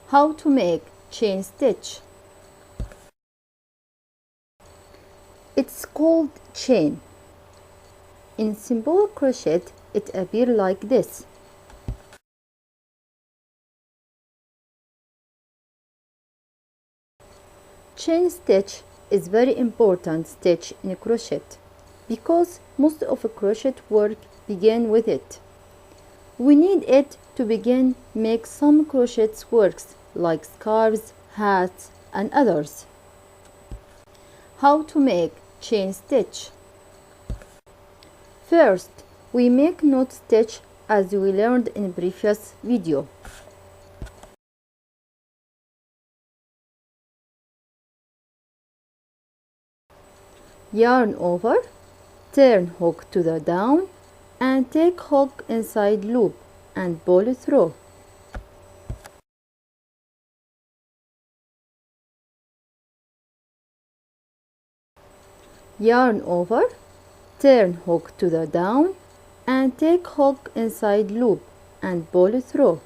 How to make chain stitch. It's called chain. In simple crochet, it appears like this. Chain stitch is very important stitch in crochet because most of crochet work begin with it. We need it to begin make some crochet works like scarves, hats, and others. How to make chain stitch. First, we make knot stitch as we learned in previous video. Yarn over, turn hook to the down, and take hook inside loop and pull through. Yarn over, turn hook to the down, and take hook inside loop and pull through.